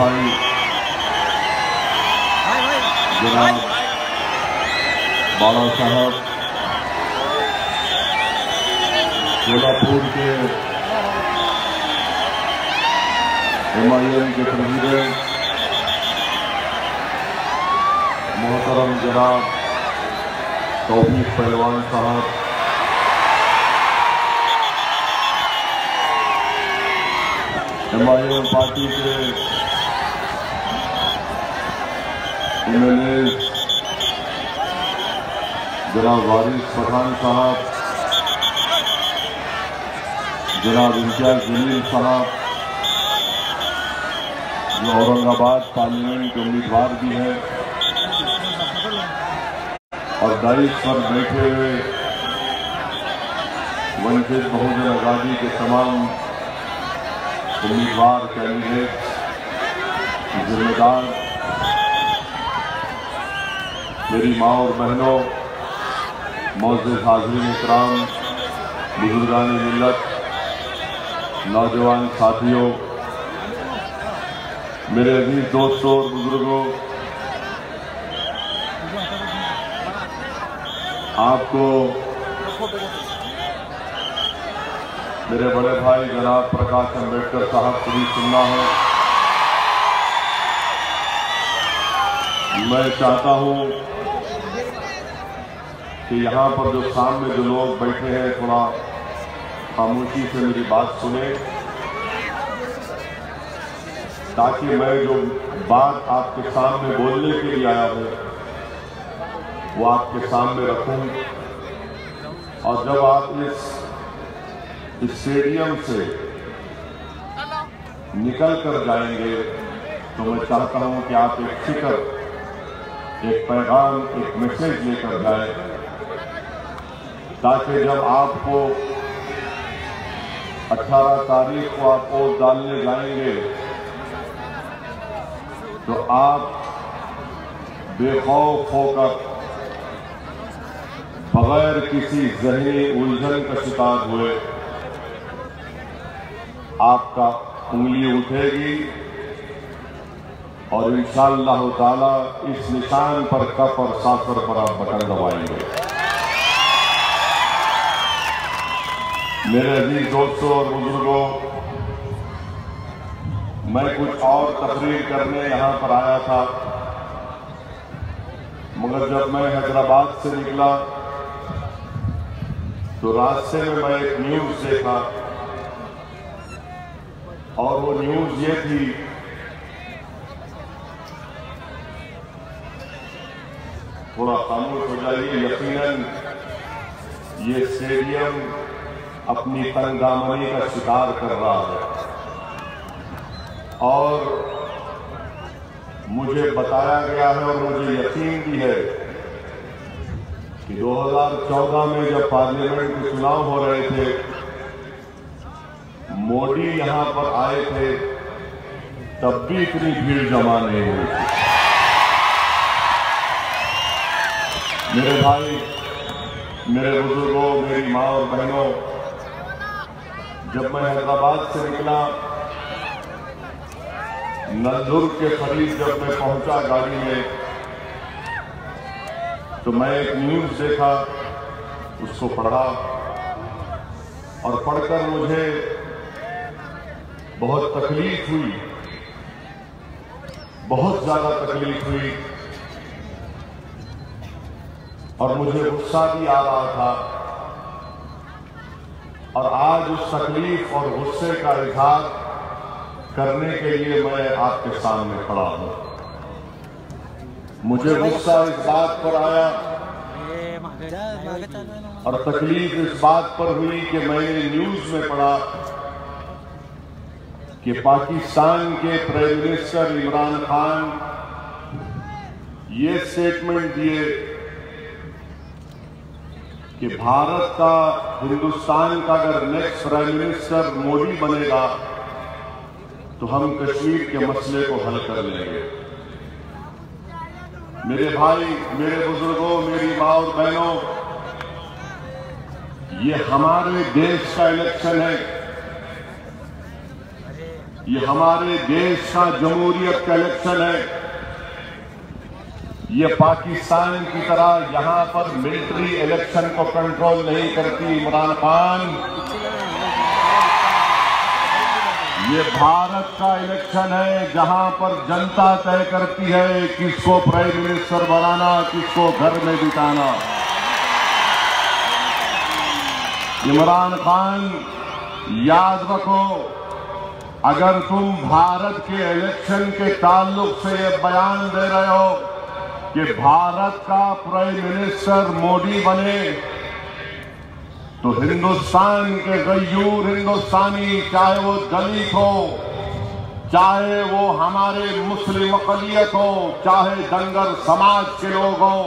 भाई जनाब बाला साहब कोल्हापुर के MIM के प्रेसिडेंट मोहतरम जनाब तौफीक पहलवान साहब, MIM पार्टी के MLA जनाब वारिस पठान साहब, जनाब इम्तियाज जलील साहब जो औरंगाबाद पार्लियामेंट के उम्मीदवार भी हैं, और दायित्व पर बैठे हुए वंचित बहुजन आजादी के तमाम उम्मीदवार, कैंडिडेट, जिम्मेदार, मेरी माँ और बहनों, मौजूद हाज़रीन इकराम, बुजुर्गान मिल्लत, नौजवान साथियों, मेरे अजीज दोस्तों और बुजुर्गों, आपको मेरे बड़े भाई जनाब प्रकाश अम्बेडकर साहब को भी सुनना है। मैं चाहता हूं कि यहाँ पर जो सामने जो लोग बैठे हैं थोड़ा खामोशी से मेरी बात सुने, ताकि मैं जो बात आपके सामने बोलने के लिए आया हूँ वो आपके सामने रखूं। और जब आप इस स्टेडियम से निकल कर जाएंगे तो मैं चाहता हूं कि आप एक फिक्र, एक पैगाम, एक मैसेज लेकर जाएं, ताकि जब आपको 18 तारीख को आप वोट डालने जाएंगे तो आप बेखौफ होकर, बगैर किसी ज़हनी उलझन का शिकार हुए, आपका उंगली उठेगी और इंशाअल्लाह ताला इस निशान पर कप और साकर पर आप बटन दबाएंगे। मेरे अजीज दोस्तों और बुजुर्गों, मैं कुछ और तकरीर करने यहाँ पर आया था, मगर जब मैं हैदराबाद से निकला तो रास्ते में मैं एक न्यूज देखा, और वो न्यूज ये थी थोड़ा खामोश हो जाइए, यकीनन ये स्टेडियम अपनी तंगदामनी का शिकार कर रहा है। और मुझे बताया गया है और मुझे यकीन भी है कि 2014 में जब पार्लियामेंट के चुनाव हो रहे थे, मोदी यहां पर आए थे, तब भी इतनी भीड़ जमा नहीं हुई थी। मेरे भाई, मेरे बुजुर्गों, मेरी माँ और बहनों, जब मैं हैदराबाद से निकला, नलदुर्ग के करीब जब मैं पहुंचा गाड़ी में, तो मैं एक न्यूज देखा, उसको पढ़ा, और पढ़कर मुझे बहुत तकलीफ हुई, बहुत ज्यादा तकलीफ हुई, और मुझे गुस्सा भी आ रहा था। और आज उस तकलीफ और गुस्से का इजहार करने के लिए मैं आपके सामने खड़ा हूं। मुझे गुस्सा इस बात पर आया और तकलीफ इस बात पर हुई कि मैंने न्यूज में पढ़ा कि पाकिस्तान के प्राइम मिनिस्टर इमरान खान ये स्टेटमेंट दिए कि भारत का, हिंदुस्तान का अगर नेक्स्ट प्राइम मिनिस्टर मोदी बनेगा तो हम कश्मीर के मसले को हल कर लेंगे। मेरे भाई, मेरे बुजुर्गों, मेरी माँ और बहनों, ये हमारे देश का इलेक्शन है। ये हमारे देश का जमहूरियत का इलेक्शन है। ये पाकिस्तान की तरह यहां पर मिलिट्री इलेक्शन को कंट्रोल नहीं करती इमरान खान। ये भारत का इलेक्शन है जहां पर जनता तय करती है किसको प्राइम मिनिस्टर बनाना, किसको घर में बिताना। इमरान खान याद रखो, अगर तुम भारत के इलेक्शन के ताल्लुक से ये बयान दे रहे हो कि भारत का प्राइम मिनिस्टर मोदी बने, तो हिंदुस्तान के गयूर हिंदुस्तानी, चाहे वो दलित हो, चाहे वो हमारे मुस्लिम अक़लियत हो, चाहे दंगर समाज के लोग हो,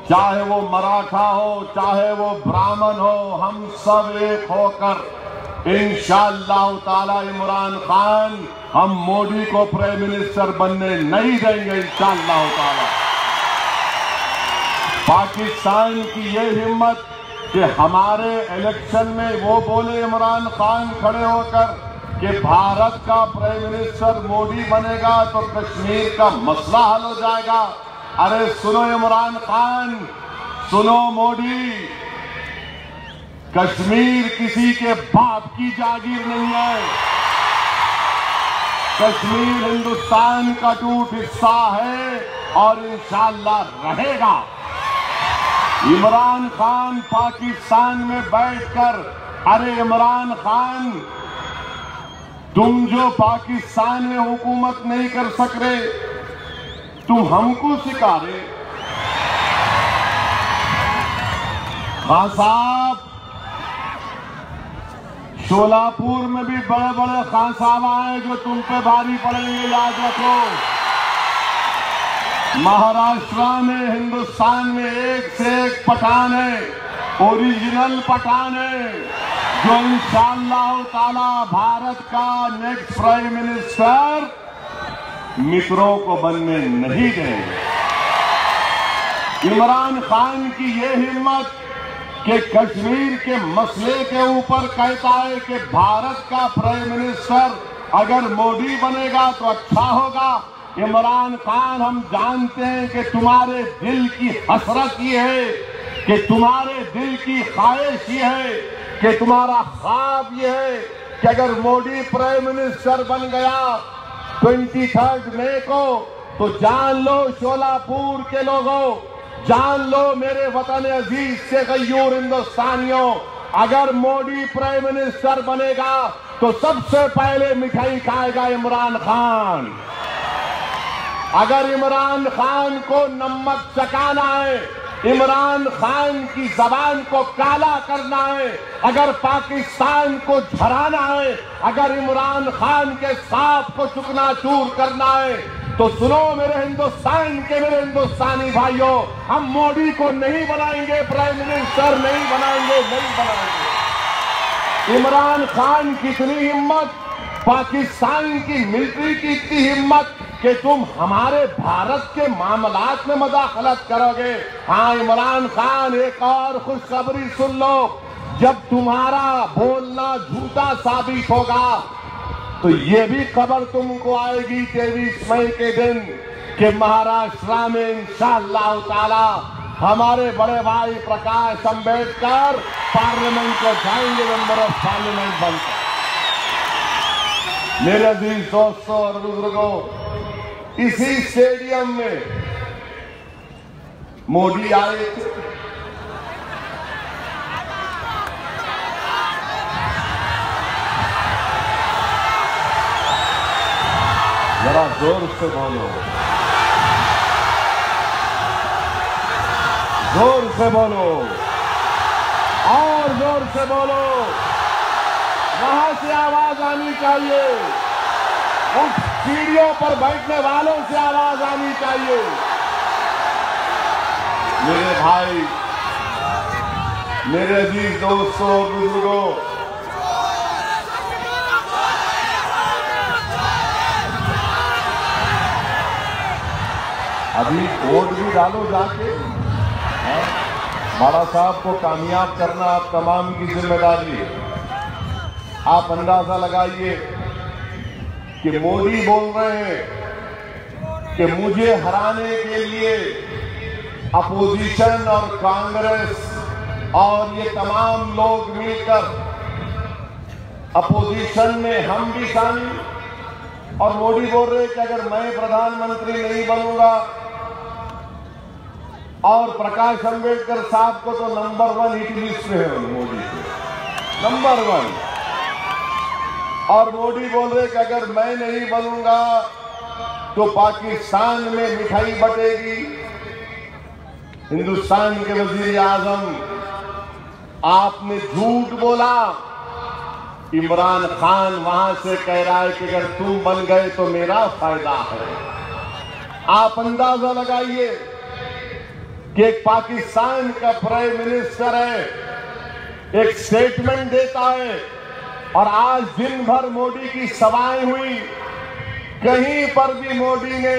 चाहे वो मराठा हो, चाहे वो ब्राह्मण हो, हम सब एक होकर इंशाअल्लाह ताला इमरान खान, हम मोदी को प्राइम मिनिस्टर बनने नहीं देंगे इंशाअल्लाह ताला। पाकिस्तान की ये हिम्मत कि हमारे इलेक्शन में वो बोले इमरान खान खड़े होकर कि भारत का प्राइम मिनिस्टर मोदी बनेगा तो कश्मीर का मसला हल हो जाएगा। अरे सुनो इमरान खान, सुनो मोदी, कश्मीर किसी के बाप की जागीर नहीं है। कश्मीर हिंदुस्तान का टूट हिस्सा है और इंशाअल्लाह रहेगा। इमरान खान पाकिस्तान में बैठकर, अरे इमरान खान, तुम जो पाकिस्तान में हुकूमत नहीं कर सक रहे, तुम हमको सिखा रहे। खान साहब, शोलापुर में भी बड़े बड़े खान साहब आए जो तुम पे भारी पड़ेंगे, याद रखो। महाराष्ट्र में, हिंदुस्तान में एक से एक पठान है, ओरिजिनल पठान है, जो इंशाअल्लाह ताला भारत का नेक्स्ट प्राइम मिनिस्टर मित्रों को बनने नहीं देंगे। इमरान खान की ये हिम्मत कि कश्मीर के मसले के ऊपर कहता है कि भारत का प्राइम मिनिस्टर अगर मोदी बनेगा तो अच्छा होगा। इमरान खान, हम जानते हैं कि तुम्हारे दिल की हसरत ये है, कि तुम्हारे दिल की ख्वाहिश ये है, कि तुम्हारा ख्वाब ये है कि अगर मोदी प्राइम मिनिस्टर बन गया 23 मई को, तो जान लो शोलापुर के लोगों, जान लो मेरे वतन अजीज से गयूर हिंदुस्तानियों, अगर मोदी प्राइम मिनिस्टर बनेगा तो सबसे पहले मिठाई खाएगा इमरान खान। अगर इमरान खान को नमक चकाना है, इमरान खान की जबान को काला करना है, अगर पाकिस्तान को झराना है, अगर इमरान खान के सांप को चुकनाचूर करना है, तो सुनो मेरे हिंदुस्तान के, मेरे हिंदुस्तानी भाइयों, हम मोदी को नहीं बनाएंगे प्राइम मिनिस्टर, नहीं बनाएंगे, नहीं बनाएंगे। इमरान खान की इतनी हिम्मत, पाकिस्तान की मिलिट्री की इतनी हिम्मत कि तुम हमारे भारत के मामलात में मदाखलत करोगे। हाँ इमरान खान, एक और खुशखबरी सुन लो, जब तुम्हारा बोलना झूठा साबित होगा तो ये भी खबर तुमको आएगी 23 मई के दिन कि महाराष्ट्र में इंशाअल्लाह ताला हमारे बड़े भाई प्रकाश अंबेडकर पार्लियामेंट को जाएंगे, मेंबर ऑफ पार्लियामेंट बनकर। मेरे अजीज दोस्तों और बुजुर्गों, इसी स्टेडियम में मोदी आए थे। जरा जोर से बोलो, जोर से बोलो और जोर से बोलो, वहां से आवाज आनी चाहिए, उस सीढ़ियों पर बैठने वालों से आवाज आनी चाहिए। मेरे भाई, मेरे अजीज दोस्तों बुजुर्गों, अभी वोट भी डालो जाके। बाला साहब को कामयाब करना आप तमाम की जिम्मेदारी है। आप अंदाजा लगाइए, कि मोदी बोल रहे हैं कि मुझे हराने के लिए अपोजिशन और कांग्रेस और ये तमाम लोग मिलकर, अपोजिशन में हम भी शामिल, और मोदी बोल रहे कि अगर मैं प्रधानमंत्री नहीं बनूंगा, और प्रकाश अंबेडकर साहब को तो नंबर 1 हिट लिस्ट में है मोदी नंबर 1, और मोदी बोल रहे कि अगर मैं नहीं बनूंगा तो पाकिस्तान में मिठाई बटेगी। हिंदुस्तान के वजीर आजम, आपने झूठ बोला। इमरान खान वहां से कह रहा है कि अगर तुम बन गए तो मेरा फायदा है। आप अंदाजा लगाइए कि एक पाकिस्तान का प्राइम मिनिस्टर है, एक स्टेटमेंट देता है, और आज दिन भर मोदी की सभाएं हुई, कहीं पर भी मोदी ने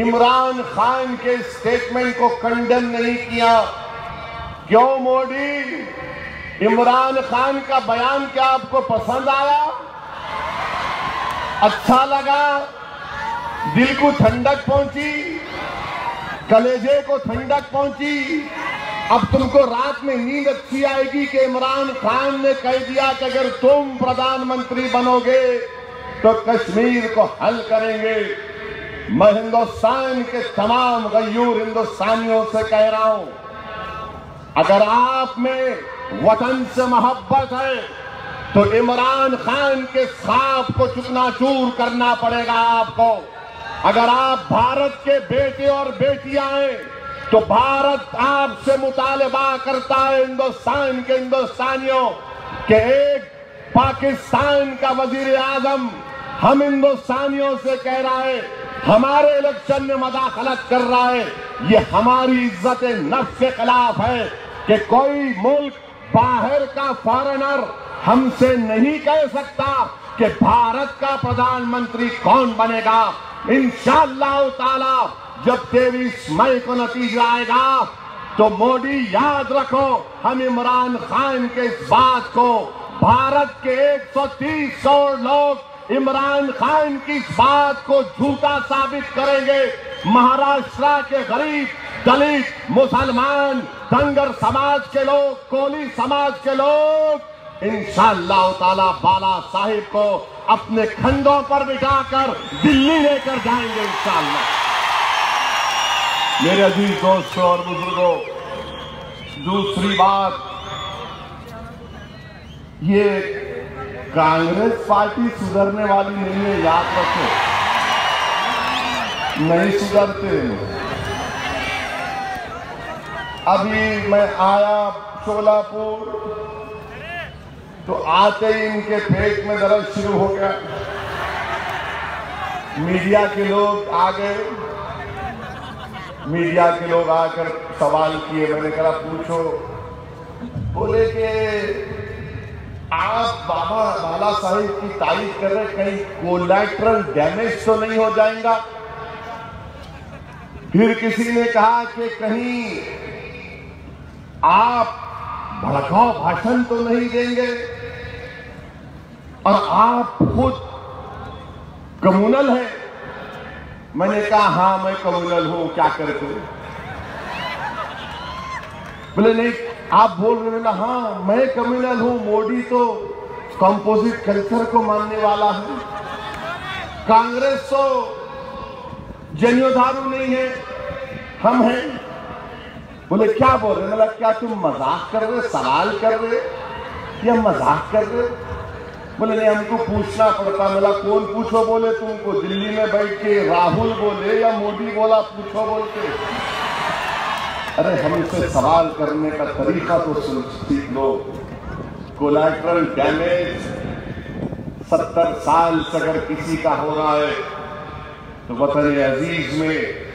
इमरान खान के स्टेटमेंट को कंडेम नहीं किया। क्यों मोदी? इमरान खान का बयान क्या आपको पसंद आया? अच्छा लगा? दिल को ठंडक पहुंची? कलेजे को ठंडक पहुंची? अब तुमको रात में नींद अच्छी आएगी कि इमरान खान ने कह दिया कि अगर तुम प्रधानमंत्री बनोगे तो कश्मीर को हल करेंगे। मैं हिंदुस्तान के तमाम गयूर हिंदुस्तानियों से कह रहा हूं, अगर आप में वतन से मोहब्बत है तो इमरान खान के ख्वाब को चूकनाचूर करना पड़ेगा आपको। अगर आप भारत के बेटे और बेटियां हैं तो भारत आपसे मुतालबा करता है, हिंदुस्तान के हिंदुस्तानियों, कि एक पाकिस्तान का वजीर आजम हम हिंदुस्तानियों से कह रहा है, हमारे इलेक्शन में मदाखलत कर रहा है। ये हमारी इज्जत नफ्स के खिलाफ है कि कोई मुल्क बाहर का फॉरेनर हमसे नहीं कह सकता कि भारत का प्रधानमंत्री कौन बनेगा। इंशाअल्लाह ताला जब 23 मई को नतीजा आएगा तो मोदी याद रखो, हम इमरान खान के इस बात को, भारत के 130 करोड़ लोग इमरान खान की इस बात को झूठा साबित करेंगे। महाराष्ट्र के गरीब, दलित, मुसलमान, धनगर समाज के लोग, कोली समाज के लोग इंशाअल्लाह ताला बाला साहिब को अपने खंडों पर बिठाकर दिल्ली लेकर जाएंगे इंशाअल्लाह। मेरे अजीज दोस्तों और बुजुर्गों, दूसरी बात, ये कांग्रेस पार्टी सुधरने वाली नहीं है, याद रखो, नहीं सुधरते। अभी मैं आया शोलापुर तो आते ही इनके पेट में दर्द शुरू हो गया। मीडिया के लोग आ गए, मीडिया के लोग आकर सवाल किए। मैंने कहा पूछो। बोले कि आप बाबा बाला साहिब की तारीफ कर रहे, कहीं कोलैटरल डैमेज तो नहीं हो जाएगा? फिर किसी ने कहा कि कहीं आप भड़काऊ भाषण तो नहीं देंगे, और आप खुद कम्युनल है। मैंने कहा हाँ मैं कम्युनल हूं, क्या करते? बोले नहीं आप बोल रहे हैं ना? हाँ मैं कम्युनल हूं, मोदी तो कंपोजिट कल्चर को मानने वाला है, कांग्रेस तो जनियोधारू नहीं है, हम हैं। बोले क्या बोल रहे? मतलब क्या तुम मजाक कर रहे, सवाल कर रहे या मजाक कर रहे? बोले नहीं हमको पूछना पड़ता। मतलब कौन पूछो? बोले तुमको दिल्ली में बैठ के राहुल बोले या मोदी बोला पूछो बोल के? अरे हमसे सवाल करने का तरीका तो सीख लो। कोलैटरल डैमेज 70 साल से अगर किसी का हो रहा है तो वतन अजीज में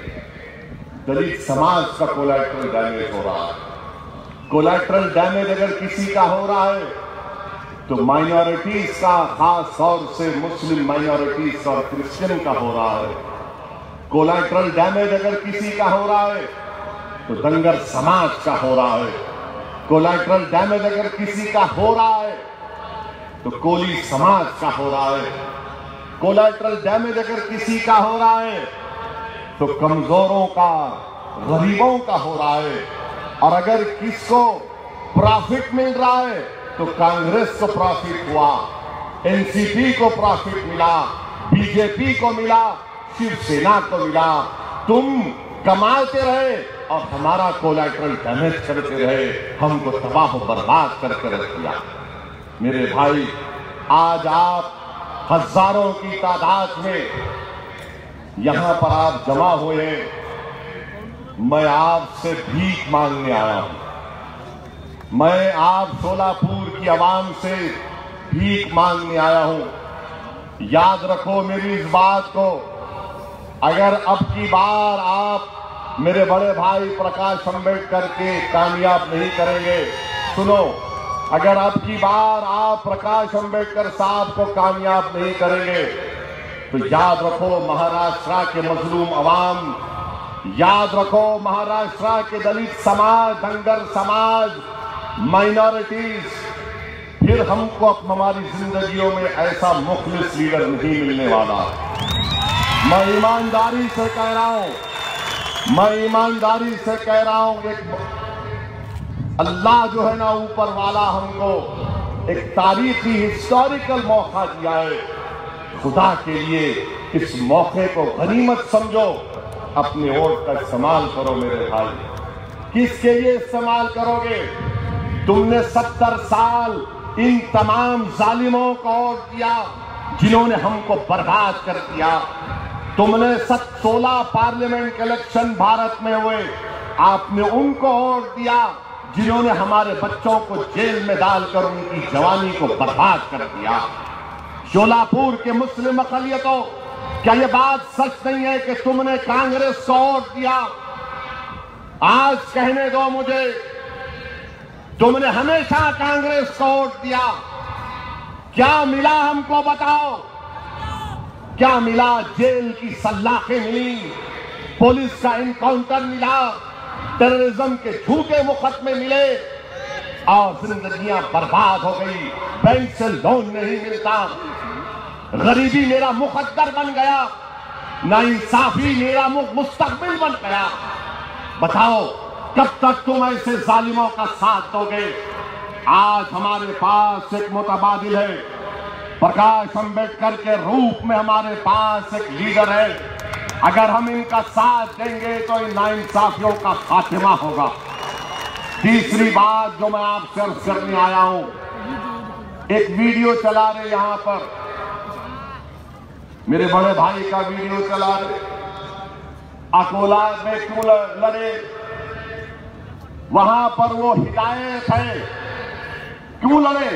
दलित समाज का कोलैटरल डैमेज हो रहा है। कोलैटरल डैमेज अगर किसी का हो रहा है तो माइनॉरिटीज का, खास तौर से मुस्लिम माइनॉरिटीज और क्रिश्चियन का हो रहा है। कोलैटरल डैमेज अगर किसी का हो रहा है तो धनगर समाज का हो रहा है। कोलैटरल डैमेज अगर किसी का हो रहा है तो कोली समाज का हो रहा है। कोलैटरल डैमेज अगर किसी का हो रहा है तो कमजोरों का, गरीबों का हो रहा है। और अगर किसको प्रॉफिट मिल रहा है तो कांग्रेस को प्रॉफिट हुआ, एनसीपी को प्रॉफिट मिला, बीजेपी को मिला, शिवसेना को मिला। तुम कमाते रहे और हमारा कोलैटरल डैमेज करते रहे, हमको तबाह बर्बाद करके रख दिया। मेरे भाई, आज आप हजारों की तादाद में यहां पर आप जमा हुए हैं। मैं आपसे भीख मांगने आया हूं। मैं आप सोलापुर की आवाम से भीख मांगने आया हूं। याद रखो मेरी इस बात को, अगर अब की बार आप मेरे बड़े भाई प्रकाश अंबेडकर के कामयाब नहीं करेंगे, सुनो, अगर अब की बार आप प्रकाश अंबेडकर साहब को कामयाब नहीं करेंगे तो याद रखो महाराष्ट्र के मजलूम अवाम, याद रखो महाराष्ट्र के दलित समाज, धनगर समाज, माइनॉरिटीज, फिर हमको हमारी जिंदगियों में ऐसा मुखलिस लीडर नहीं मिलने वाला। मैं ईमानदारी से कह रहा हूं, मैं ईमानदारी से कह रहा हूं, एक अल्लाह जो है ना ऊपर वाला हमको एक तारीखी हिस्टोरिकल मौका दिया है। खुदा के लिए इस मौके को गनीमत समझो, अपने वोट का इस्तेमाल करो मेरे भाई। किसके लिए इस्तेमाल करोगे? तुमने 70 साल इन तमाम जालिमों को वोट दिया जिन्होंने हमको बर्बाद कर दिया। तुमने 16 पार्लियामेंट के इलेक्शन भारत में हुए, आपने उनको वोट दिया जिन्होंने हमारे बच्चों को जेल में डालकर उनकी जवानी को बर्बाद कर दिया। शोलापुर के मुस्लिम अक़लियतों, क्या ये बात सच नहीं है कि तुमने कांग्रेस को वोट दिया? आज कहने दो मुझे, तुमने हमेशा कांग्रेस को वोट दिया, क्या मिला हमको बताओ? क्या मिला? जेल की सलाखें मिली, पुलिस का इनकाउंटर मिला, टेररिज्म के झूठे मुकदमे मिले और जिंदगियां बर्बाद हो गई। बैंक से लोन नहीं मिलता, गरीबी मेरा मुकद्दर बन गया, नाइंसाफी मेरा मुस्तकबिल बन गया। बताओ कब तक तुम ऐसे जालिमों का साथ दोगे? आज हमारे पास एक मुतबादिल है, प्रकाश अंबेडकर के रूप में हमारे पास एक लीडर है। अगर हम इनका साथ देंगे तो इन नाइंसाफियों का खात्मा होगा। तीसरी बात जो मैं आपसे अर्ज करने आया हूं, एक वीडियो चला रहे यहां पर, मेरे बड़े भाई का वीडियो चला रहे, अकोला में क्यों लड़े, वहां पर वो हिदायत है, क्यों लड़े,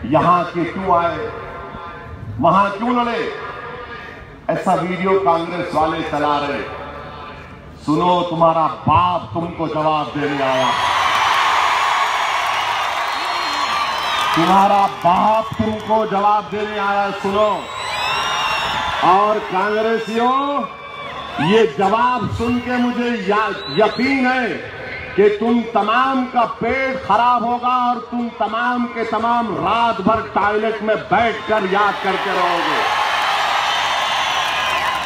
यहां के क्यों आए, वहां क्यों लड़े? ऐसा वीडियो कांग्रेस वाले चला रहे। सुनो, तुम्हारा बाप तुमको जवाब देने आया, तुम्हारा बाप तुमको जवाब देने आया। सुनो, और कांग्रेसियों, ये जवाब सुन के मुझे यकीन है कि तुम तमाम का पेट खराब होगा और तुम तमाम के तमाम रात भर टॉयलेट में बैठकर याद करते रहोगे।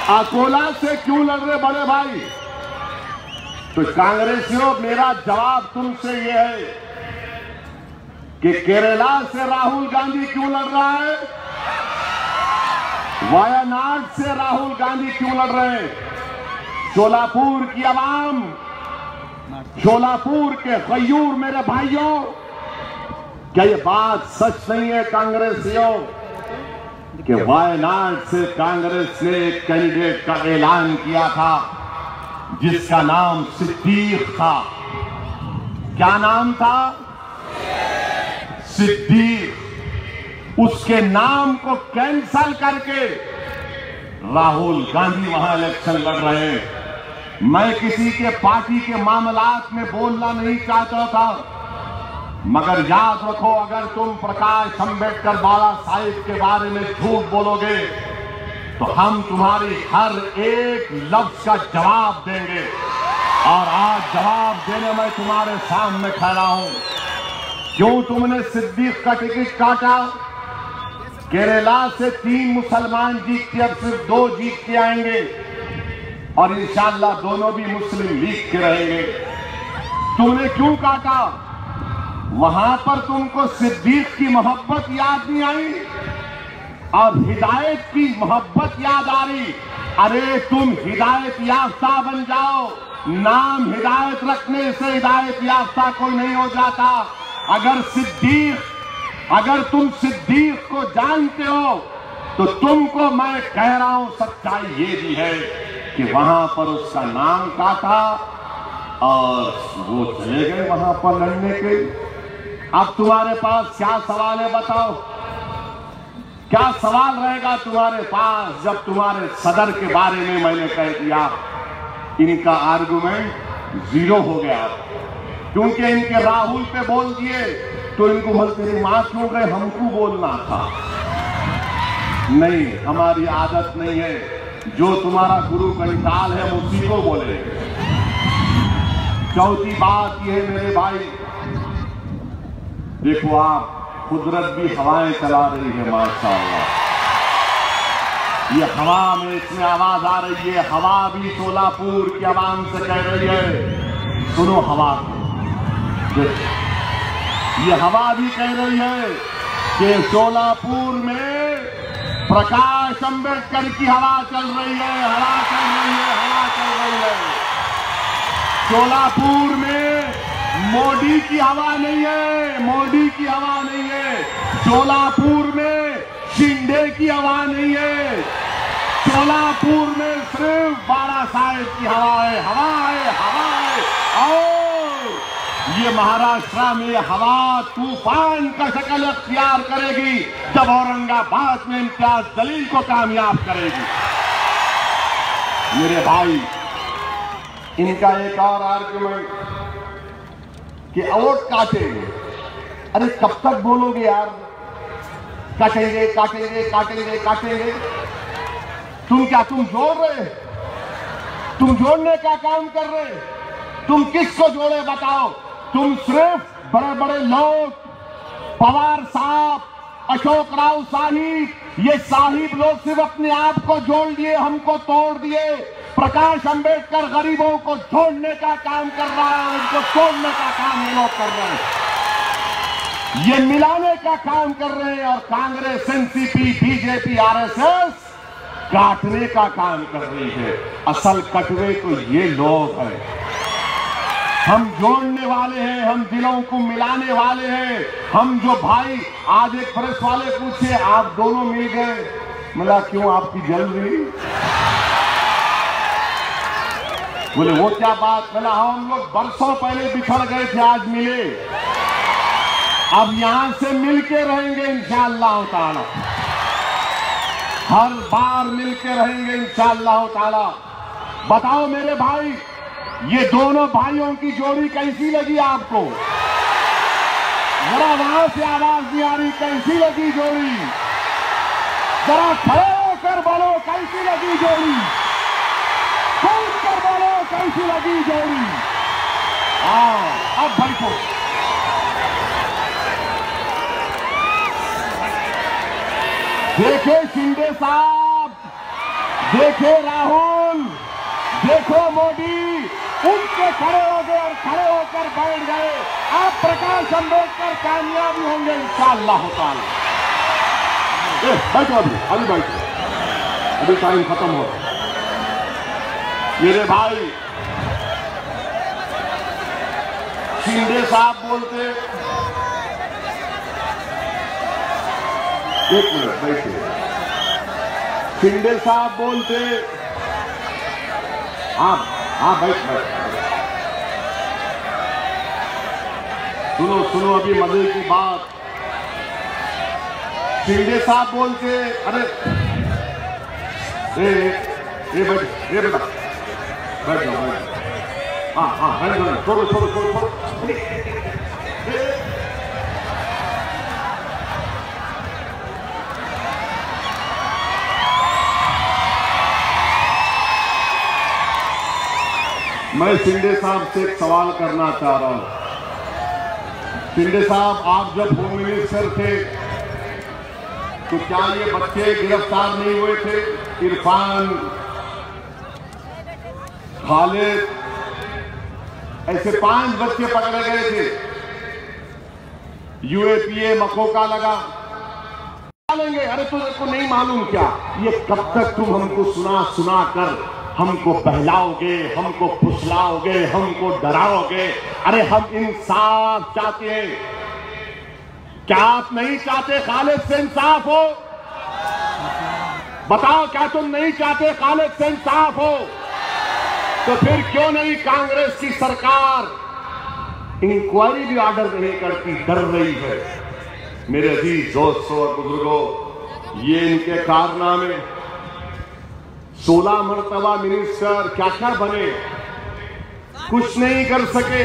अकोला से क्यों लड़ रहे बड़े भाई? तो कांग्रेसियों, मेरा जवाब तुमसे यह है कि केरला से राहुल गांधी क्यों लड़ रहा है, वायनाड से राहुल गांधी क्यों लड़ रहे हैं, शोलापुर की आवाम, शोलापुर के गयूर मेरे भाइयों, क्या ये बात सच नहीं है कांग्रेसियों कि वायनाड से कांग्रेस ने एक कैंडिडेट का ऐलान किया था जिसका नाम सिद्दीक था? क्या नाम था? सिद्दीक। उसके नाम को कैंसल करके राहुल गांधी वहां इलेक्शन लड़ रहे हैं। मैं किसी के पार्टी के मामलात में बोलना नहीं चाहता था, मगर याद रखो, अगर तुम प्रकाश अंबेडकर बाबा साहिब के बारे में झूठ बोलोगे तो हम तुम्हारी हर एक लफ्ज का जवाब देंगे। और आज जवाब देने में तुम्हारे सामने खड़ा हूं। क्यों तुमने सिद्दीक का टिकट काटा? केरला से 3 मुसलमान जीत के अब सिर्फ 2 जीत के आएंगे और इंशाअल्लाह दोनों भी मुस्लिम लीग के रहेंगे। तुमने क्यों काटा? वहां पर तुमको सिद्दीक की मोहब्बत याद नहीं आई और हिदायत की मोहब्बत याद आ रही। अरे तुम हिदायत याफ्ता बन जाओ। नाम हिदायत रखने से हिदायत याफ्ता कोई नहीं हो जाता। अगर तुम सिद्दीक को जानते हो तो तुमको मैं कह रहा हूं सच्चाई ये भी है कि वहां पर उसका नाम काटा और वो चले गए वहां पर लड़ने के। अब तुम्हारे पास क्या सवाल है बताओ? क्या सवाल रहेगा तुम्हारे पास जब तुम्हारे सदर के बारे में मैंने कह दिया? इनका आर्गुमेंट 0 हो गया क्योंकि इनके राहुल पे बोल दिए तो इनको बोलते मां क्यों गए, हमको बोलना था। नहीं, हमारी आदत नहीं है। जो तुम्हारा गुरु कंटाल है उसी को बोले। चौथी बात यह है मेरे भाई, देखो आप कुदरत भी हवाएं चला रही है माशाअल्लाह। ये हवा में इसमें आवाज आ रही है। हवा भी सोलापुर की आवाम से कह रही है सुनो हवा को। ये हवा भी कह रही है कि सोलापुर में प्रकाश अंबेडकर की हवा चल रही है, हवा चल रही है, हवा चल रही है। सोलापुर में मोदी की हवा नहीं है, मोदी की हवा नहीं है। सोलापुर में शिंदे की हवा नहीं है। सोलापुर में सिर्फ बाला साहेब की हवा है, हवा है, हवा है। और ये महाराष्ट्र में हवा तूफान का शक्ल अख्तियार करेगी जब औरंगाबाद में इम्तियाज जलील को कामयाब करेगी। मेरे भाई, इनका एक और आर्गुमेंट कि वोट काटेंगे। अरे कब तक बोलोगे यार? काटेंगे काटेंगे काटेंगे काटेंगे। तुम जोड़ रहे? तुम जोड़ने का काम कर रहे? तुम किसको जोड़े बताओ? तुम सिर्फ बड़े बड़े लोग, पवार साहब, अशोक राव साहिब, ये साहिब लोग सिर्फ अपने आप को जोड़ लिए, हमको तोड़ दिए। प्रकाश अंबेडकर गरीबों को जोड़ने का काम कर रहा है, उनको तोड़ने का काम ये लोग कर रहे हैं। ये मिलाने का काम कर रहे हैं और कांग्रेस, एनसीपी, बीजेपी, आरएसएस काटने का काम कर रही है। असल कटवे तो ये लोग हैं। हम जोड़ने वाले हैं, हम दिलों को मिलाने वाले हैं। हम जो भाई, आज एक प्रेस वाले पूछे आप दोनों मिल गए, मिला क्यों, आपकी जल रही? बोले वो क्या बात? मिला हम लोग बरसों पहले बिछड़ गए थे, आज मिले। अब यहां से मिलके रहेंगे इंशाअल्लाह ताला, हर बार मिलके रहेंगे इंशाअल्लाह ताला। बताओ मेरे भाई, ये दोनों भाइयों की जोड़ी कैसी लगी आपको? जरा वहां से आवाज नहीं आ रही, कैसी लगी जोड़ी? जरा खड़े होकर बोलो कैसी लगी जोड़ी? खोल कर बोलो कैसी लगी जोड़ी? हाँ, अब बैठो। देखे शिंदे साहब, देखे राहुल, देखो मोदी, उनके खड़े हो गए और खड़े होकर बैठ गए। आप प्रकाश अंबेडकर कामयाब होंगे इंशाअल्लाह ताला। बैठो, अभी बैठो, अभी टाइम खत्म हो। मेरे भाई, शिंदे साहब बोलते, एक मिनट बैठिए। शिंदे साहब बोलते, हाँ बैठ। सुनो अभी मजे की बात। शिंदे साहब बोलते, अरे ये बेटा बैठ जाओ। हाँ बैठ जाओ, छोड़ो। मैं शिंदे साहब से एक सवाल करना चाह रहा हूं। शिंदे साहब, आप जब होम मिनिस्टर थे तो क्या ये बच्चे गिरफ्तार नहीं हुए थे? इरफान, खालिद, ऐसे 5 बच्चे पकड़े गए थे। यूएपीए मखोका लगा लेंगे। अरे तुझे को नहीं मालूम क्या? ये कब तक तुम हमको सुना कर हमको बहलाओगे, हमको फुसलाओगे, हमको डराओगे? अरे हम इंसाफ चाहते हैं। क्या आप नहीं चाहते खालिद से इंसाफ हो? बताओ, क्या तुम नहीं चाहते खालिद से इंसाफ हो? तो फिर क्यों नहीं कांग्रेस की सरकार इंक्वायरी भी ऑर्डर नहीं करती, डर रही है? मेरे अजीज दोस्तों और बुजुर्गों, ये इनके कारनामे। 16 मरतबा मिनिस्टर क्या क्या बने, कुछ नहीं कर सके।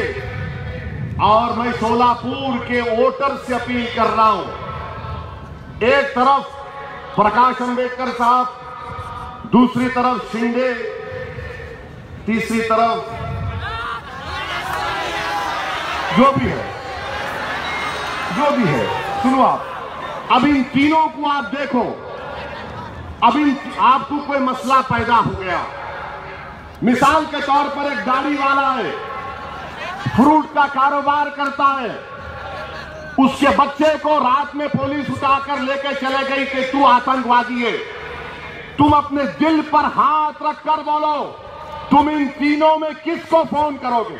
और मैं सोलापुर के वोटर से अपील कर रहा हूं, एक तरफ प्रकाश अंबेडकर साहब, दूसरी तरफ शिंदे, तीसरी तरफ जो भी है, सुनो आप, अब इन तीनों को आप देखो। अब आपको कोई मसला पैदा हो गया। मिसाल के तौर पर एक गाड़ी वाला है, फ्रूट का कारोबार करता है, उसके बच्चे को रात में पुलिस उठाकर लेकर चले गई कि तू आतंकवादी है। तुम अपने दिल पर हाथ रखकर बोलो, तुम इन तीनों में किसको फोन करोगे?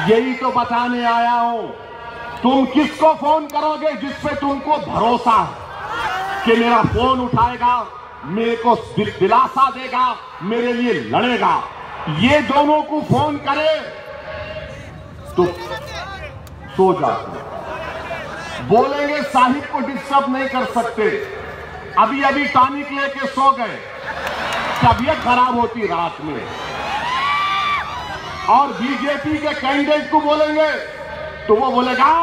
यही तो बताने आया हूं। तुम किसको फोन करोगे जिस पे तुमको भरोसा है कि मेरा फोन उठाएगा, मेरे को दिलासा देगा, मेरे लिए लड़ेगा? ये दोनों को फोन करे तो सो जाते, बोलेंगे साहिब को डिस्टर्ब नहीं कर सकते, अभी अभी टॉनिक लेके सो गए, तबीयत खराब होती रात में। और बीजेपी के कैंडिडेट को बोलेंगे तो वो बोलेगा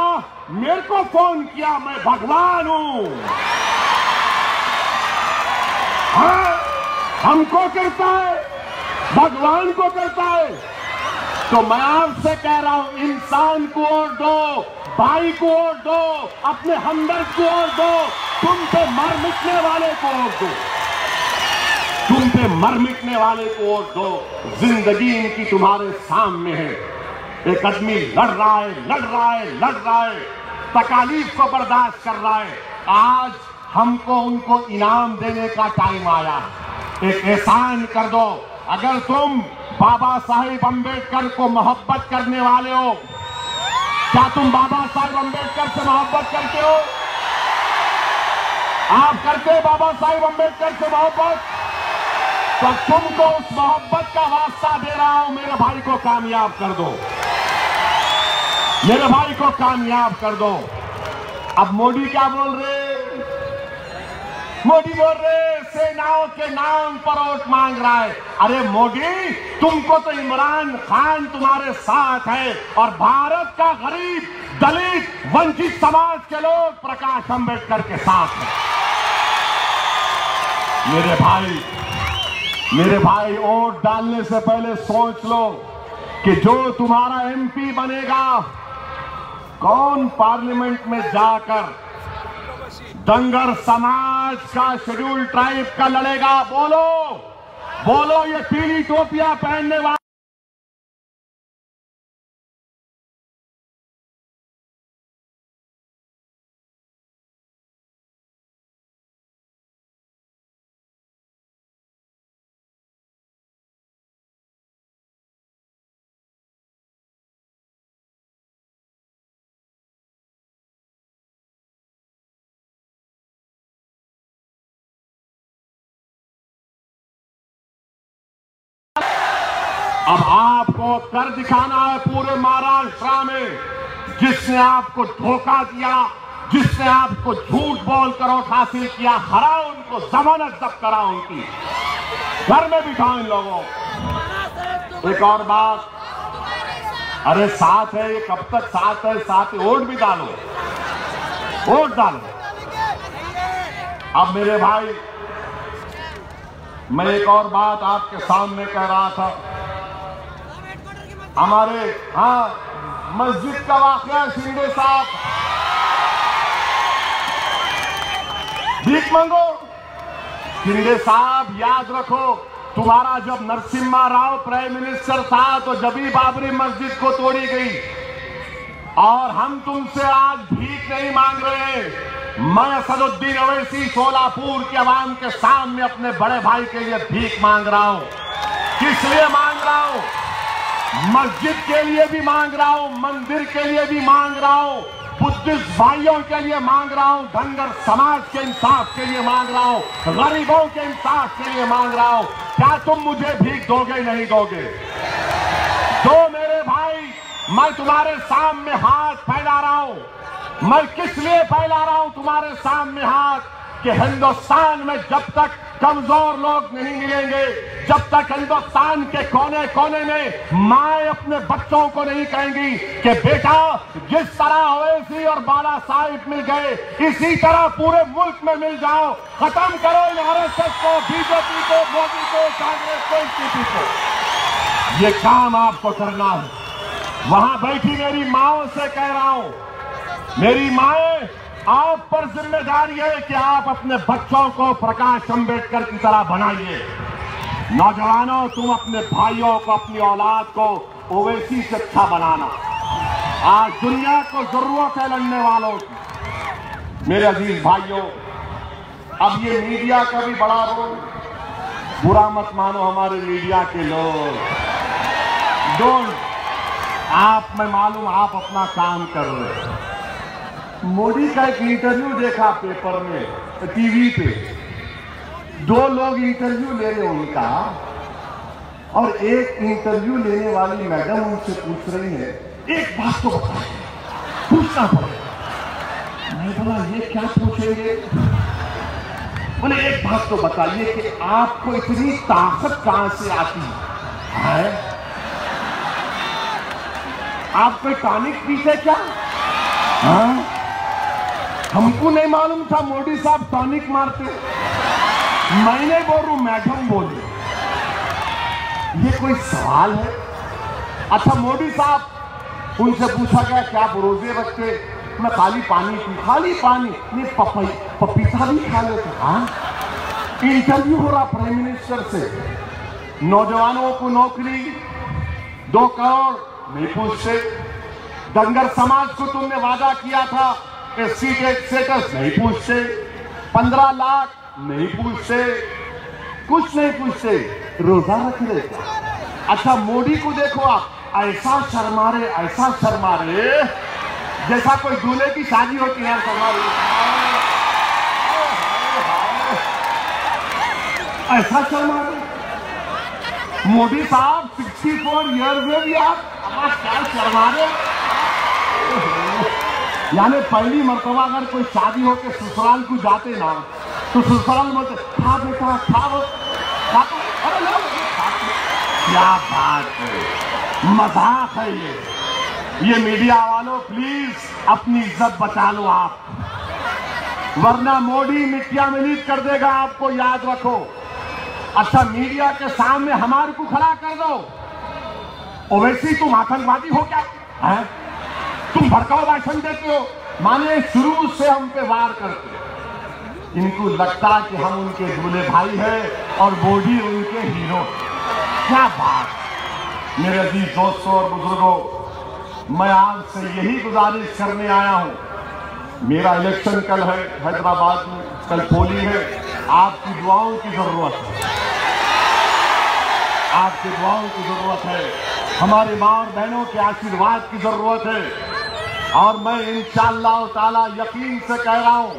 मेरे को फोन किया, मैं भगवान हूं। हाँ, हमको करता है, भगवान को करता है। तो मैं आपसे कह रहा हूं, इंसान को वोट दो, भाई को वोट दो, अपने हमदर्द को वोट दो, तुम पे मर मिटने वाले को वोट दो, तुम पे मर मिटने वाले को वोट दो। जिंदगी इनकी तुम्हारे सामने है। एक आदमी लड़ रहा है, तकालीफ को बर्दाश्त कर रहा है। आज हमको उनको इनाम देने का टाइम आया। एक एहसान कर दो, अगर तुम बाबा साहिब अम्बेडकर को मोहब्बत करने वाले हो, क्या तुम बाबा साहिब अम्बेडकर से मोहब्बत करते हो? आप करते बाबा साहिब अम्बेडकर से मोहब्बत? तो तुमको उस मोहब्बत का वास्ता दे रहा हूं, मेरे भाई को कामयाब कर दो, मेरे भाई को कामयाब कर दो। अब मोदी क्या बोल रहे? मोदी बोल रहे सेनाओं के नाम पर वोट मांग रहा है। अरे मोदी, तुमको तो इमरान खान तुम्हारे साथ है और भारत का गरीब, दलित, वंचित समाज के लोग प्रकाश अंबेडकर के साथ हैं। मेरे भाई वोट डालने से पहले सोच लो कि जो तुम्हारा एमपी बनेगा, कौन पार्लियामेंट में जाकर दंगर समाज का, शेड्यूल ट्राइब का लड़ेगा? बोलो ये पीली टोपियां पहनने वाले अब आपको कर दिखाना है पूरे महाराष्ट्र में। जिसने आपको धोखा दिया, जिसने आपको झूठ बोलकर वोट हासिल किया, हराओ उनको, जमानत जब्त कराओ उनकी, घर में बिठाओ इन लोगों। एक और बात, अरे साथ है, ये कब तक साथ है? साथ वोट भी डालो, वोट डालो। अब मेरे भाई, मैं एक और बात आपके सामने कह रहा था। हमारे मस्जिद का वाकया, शिंदे साहब भीख मांगो। शिंदे साहब याद रखो, तुम्हारा जब नरसिम्हा राव प्राइम मिनिस्टर था तो जब ही बाबरी मस्जिद को तोड़ी गई, और हम तुमसे आज भीख नहीं मांग रहे। मैं असदुद्दीन ओवैसी सोलापुर की आवाम के सामने अपने बड़े भाई के लिए भीख मांग रहा हूं। किस लिए मांग रहा हूं? मस्जिद के लिए भी मांग रहा हूं, मंदिर के लिए भी मांग रहा हूं, बुद्धिस्ट भाइयों के लिए मांग रहा हूं, धनगर समाज के इंसाफ के लिए मांग रहा हूं, गरीबों के इंसाफ के लिए मांग रहा हूं। क्या तुम मुझे भीख दोगे? नहीं दोगे? दो मेरे भाई, मैं तुम्हारे सामने हाथ फैला रहा हूं। मैं किस लिए फैला रहा हूं तुम्हारे सामने हाथ? कि हिंदुस्तान में जब तक कमजोर लोग नहीं मिलेंगे, जब तक हिंदुस्तान के कोने कोने में माए अपने बच्चों को नहीं कहेंगी कि बेटा जिस तरह ओवैसी और बाला साहिब मिल गए, इसी तरह पूरे मुल्क में मिल जाओ। खत्म करो इन आरएसएस को, बीजेपी को, मोदी को, कांग्रेस को, एनसीपी को। ये काम आपको करना है। वहां बैठी मेरी माओ से कह रहा हूं, मेरी माए, आप पर जिम्मेदारी है कि आप अपने बच्चों को प्रकाश अंबेडकर की तरह बनाइए। नौजवानों, तुम अपने भाइयों को, अपनी औलाद को ओवैसी से अच्छा बनाना। आज दुनिया को जरूरत है लड़ने वालों की। मेरे अजीज भाइयों, अब ये मीडिया का भी बड़ा रोल, बुरा मत मानो हमारे मीडिया के लोग, डोंट, आप, मैं मालूम आप अपना काम कर रहे हैं। मोदी का एक इंटरव्यू देखा पेपर में, टीवी पे, दो लोग इंटरव्यू ले रहे उनका, और एक इंटरव्यू लेने वाली मैडम उनसे पूछ रही है, एक बात तो बताइए, पूछना पड़ेगा। मैं बोला ये क्या पूछेंगे? बोले एक बात तो बताइए कि आपको इतनी ताकत कहां से आती है? आप कोई टॉनिक पीते क्या? हाँ? हमको नहीं मालूम था मोदी साहब टॉनिक मारते। मैंने बोल रहा हूं, मैडम बोली, ये कोई सवाल है? अच्छा मोदी साहब, उनसे पूछा गया क्या रोजे रखते? मैं खाली पानी पी। खाली पानी नहीं, पपीता भी खा लेते। हाँ, इंटरव्यू हो रहा प्राइम मिनिस्टर से। नौजवानों को नौकरी 2 करोड़ नहीं पूछते। धनगर समाज को तुमने वादा किया था, एससी के स्टेटस नहीं पूछते। 15 लाख नहीं पूछते, कुछ नहीं पूछते, रोजा रख रहे। अच्छा मोदी को देखो आप, ऐसा शर्मा रहे, ऐसा शर्मा रहे जैसा कोई दूल्हे की शादी होती है। शर्मा रहे, ऐसा शर्मा रहे। मोदी साहब 64 ईयर्स में भी आप क्या शर्मा रहे? यानी पहली मर्तबा अगर कोई शादी हो के ससुराल को जाते ना, तो ससुराल में खा बेटा खा, अरे लो, क्या बात है, मजाक है ये मीडिया वालों, प्लीज अपनी इज्जत बचा लो आप, वरना मोदी मिट्टिया मिलीट कर देगा आपको, याद रखो। अच्छा मीडिया के सामने हमारे को खड़ा कर दो। ओवैसी तुम आतंकवादी हो क्या है? तुम भड़काऊ भाषण देते हो, माने शुरू से हम पे वार करते। इनको लगता कि हम उनके दूल्हे भाई हैं और मोदी उनके हीरो। क्या बात। मेरे अजीज दोस्तों और बुजुर्गों, मैं आज से यही गुजारिश करने आया हूं। मेरा इलेक्शन कल है हैदराबाद में, कल पोलिंग है। आपकी दुआओं की जरूरत है, आपकी दुआओं की जरूरत है, हमारी मां और बहनों के आशीर्वाद की जरूरत है। और मैं इंशाअल्लाह ताला यकीन से कह रहा हूं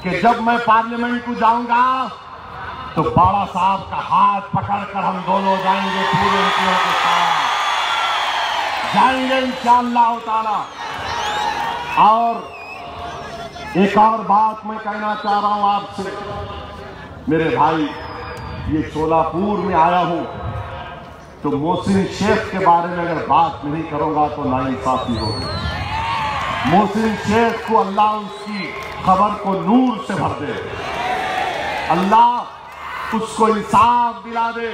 कि जब मैं पार्लियामेंट को जाऊंगा तो बाला साहब का हाथ पकड़कर हम दोनों जाएंगे, पूरे एमपीओ के साथ जाएंगे इंशाअल्लाह ताला। और एक और बात मैं कहना चाह रहा हूं आपसे, मेरे भाई, ये सोलापुर में आया हूं तो मोहसिन शेख के बारे में अगर बात नहीं करूंगा तो नाइंसाफी होगी। मोहसिन शेख को अल्लाह उसकी खबर को नूर से भर दे, अल्लाह उसको इंसाफ दिला दे।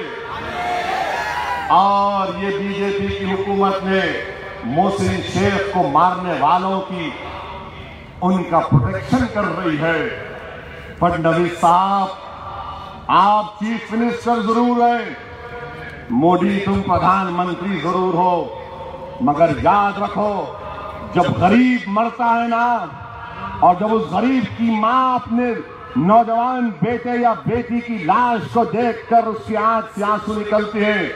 और ये बीजेपी की हुकूमत ने मोहसिन शेख को मारने वालों की, उनका प्रोटेक्शन कर रही है। फडणवीस साहब, आप चीफ मिनिस्टर जरूर हैं, मोदी तुम प्रधानमंत्री जरूर हो, मगर याद रखो जब गरीब मरता है ना, और जब उस गरीब की मां अपने नौजवान बेटे या बेटी की लाश को देखकर उसकी आंख से आंसू निकलते हैं,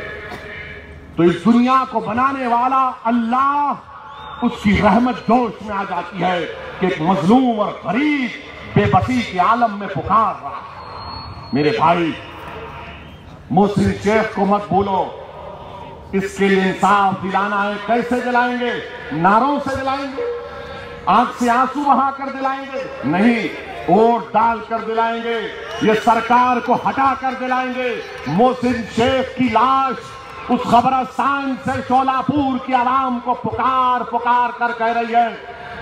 तो इस दुनिया को बनाने वाला अल्लाह उसकी रहमत जोश में आ जाती है कि एक मजलूम और गरीब बेबसी के आलम में पुकार रहा। मेरे भाई, मोहसिन शेख को मत भूलो, इसके लिए इंसाफ दिलाना है। कैसे दिलाएंगे? नारों से दिलाएंगे? आंख से आंसू बहाकर दिलाएंगे? नहीं, वोट डालकर दिलाएंगे। ये सरकार को हटाकर दिलाएंगे। मोहसिन शेख की लाश उस कब्रिस्तान से शोलापुर की आवाम को पुकार पुकार कर कह रही है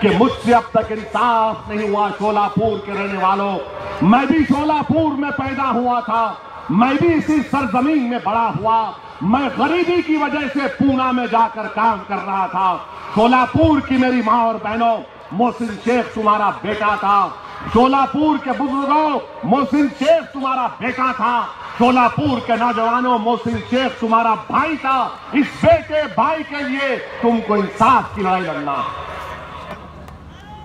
कि मुझसे अब तक इंसाफ नहीं हुआ। शोलापुर के रहने वालों, मैं भी शोलापुर में पैदा हुआ था, मैं भी इसी सरजमीन में बड़ा हुआ। मैं गरीबी की वजह से पूना में जाकर काम कर रहा था। शोलापुर की मेरी माँ और बहनों, मोहसिन शेख तुम्हारा बेटा था। शोलापुर के बुजुर्गों, मोहसिन शेख तुम्हारा बेटा था। शोलापुर के नौजवानों, मोहसिन शेख तुम्हारा भाई था। इस बेटे भाई के लिए तुमको इंसाफ की लड़ाई लड़ना,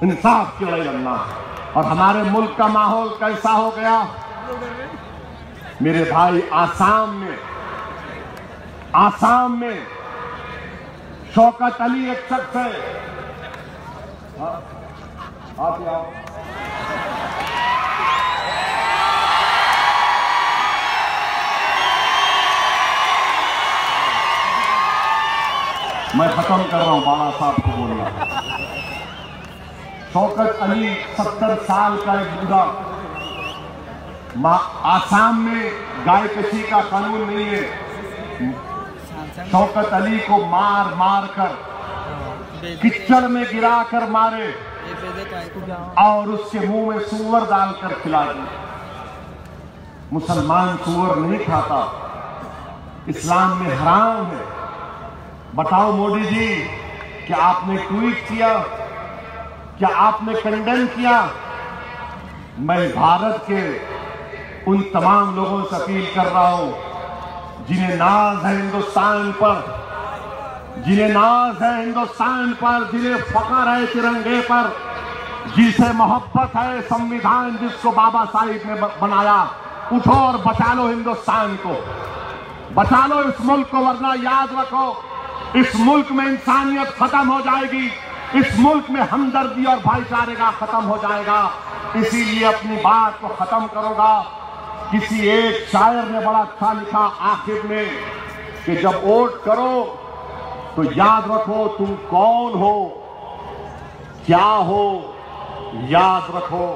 इंसाफ की लड़ाई लड़ना। और हमारे मुल्क का माहौल कैसा हो गया मेरे भाई? आसाम में शौकत अली एक शख्स है। आप मैं खत्म कर रहा हूं, बाला साहब को बोलना। शौकत अली 70 साल का एक बूढ़ा, आसाम में गाय कशी का कानून नहीं है। शौकत अली को मार मार कर कीचड़ में गिरा कर मारे और उसके मुंह में सूअर डालकर खिला दिया। मुसलमान सूअर नहीं खाता, इस्लाम में हराम है। बताओ मोदी जी, क्या आपने ट्वीट किया? क्या आपने कंडेम किया? मैं भारत के उन तमाम लोगों से अपील कर रहा हूं जिन्हें नाज है हिंदुस्तान पर, जिन्हें नाज है हिंदुस्तान पर, जिन्हें फख्र है तिरंगे पर, जिसे मोहब्बत है संविधान जिसको बाबा साहिब ने बनाया। उठो और बचा लो हिंदुस्तान को, बचा लो इस मुल्क को, वरना याद रखो इस मुल्क में इंसानियत खत्म हो जाएगी, इस मुल्क में हमदर्दी और भाईचारे का खत्म हो जाएगा। इसीलिए अपनी बात को खत्म करूंगा। किसी एक शायर ने बड़ा अच्छा लिखा आखिर में कि जब वोट करो तो याद रखो तुम कौन हो, क्या हो, याद रखो।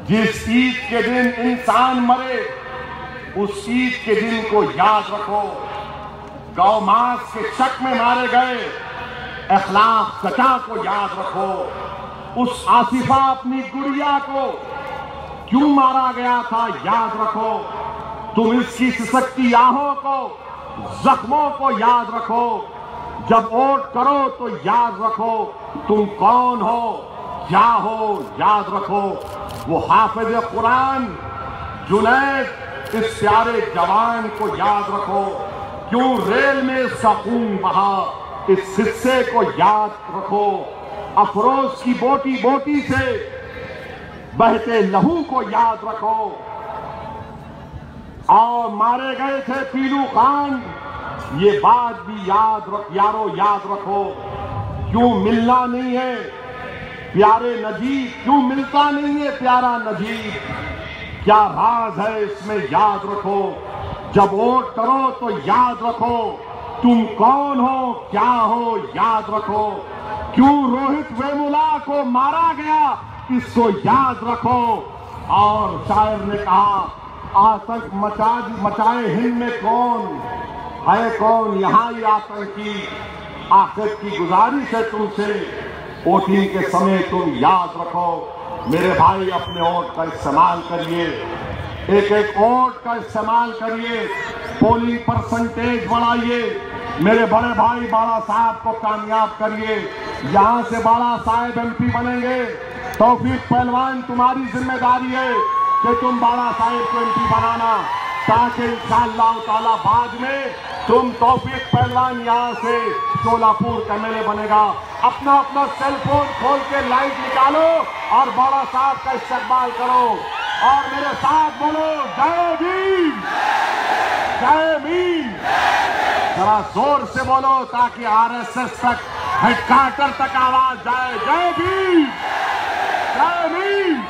जिस ईद के दिन इंसान मरे उस ईद के दिन को याद रखो। गौ मांस के शक में मारे गए अखलाक सचा को याद रखो। उस आसिफा अपनी गुड़िया को क्यों मारा गया था याद रखो। तुम इसकी सिसकती आहों को, जख्मों को याद रखो। जब वोट करो तो याद रखो तुम कौन हो, क्या हो, याद रखो। वो हाफिज कुरान जुनैद इस प्यारे जवान को याद रखो। क्यों रेल में सकून बहा, इस हिस्से को याद रखो। अफरोज की बोटी बोटी से बहते लहू को याद रखो। और मारे गए थे पीलू खान, ये बात भी यारो याद रखो। क्यों मिलना नहीं है प्यारे नजीब, क्यों मिलता नहीं है प्यारा नजीब, क्या राज है इसमें याद रखो। जब वोट करो तो याद रखो तुम कौन हो, क्या हो, याद रखो। क्यों रोहित वेमुला को मारा गया इसको याद रखो। और शायर ने कहा आतंक मचाए हिंद में कौन है, कौन यहाँ ही आतंकी। आखिर की गुजारिश है तुमसे वोटिंग के समय तुम याद रखो। मेरे भाई अपने वोट का इस्तेमाल करिए, एक एक वोट का इस्तेमाल करिए, पोलिंग परसेंटेज बढ़ाइए। मेरे बड़े भाई बाला साहब को कामयाब करिए। यहाँ से बाला साहब MP बनेंगे। तौफीक पहलवान तुम्हारी जिम्मेदारी है। कि तुम बाला साहिब को एमपी बनाना, ताकि इंशाअल्लाह ताला बाद में तुम तौफीक पहलवान यहां से शोलापुर का एमएलए बनेगा। अपना अपना सेल फोन खोल के लाइव निकालो और बाला साहब का इस्तेमाल करो और मेरे साथ बोलो जय भीम, जय भीम। जरा जोर से बोलो ताकि आरएसएस तक, हेडक्वार्टर तक आवाज जाए। जय भीम, जय भीम।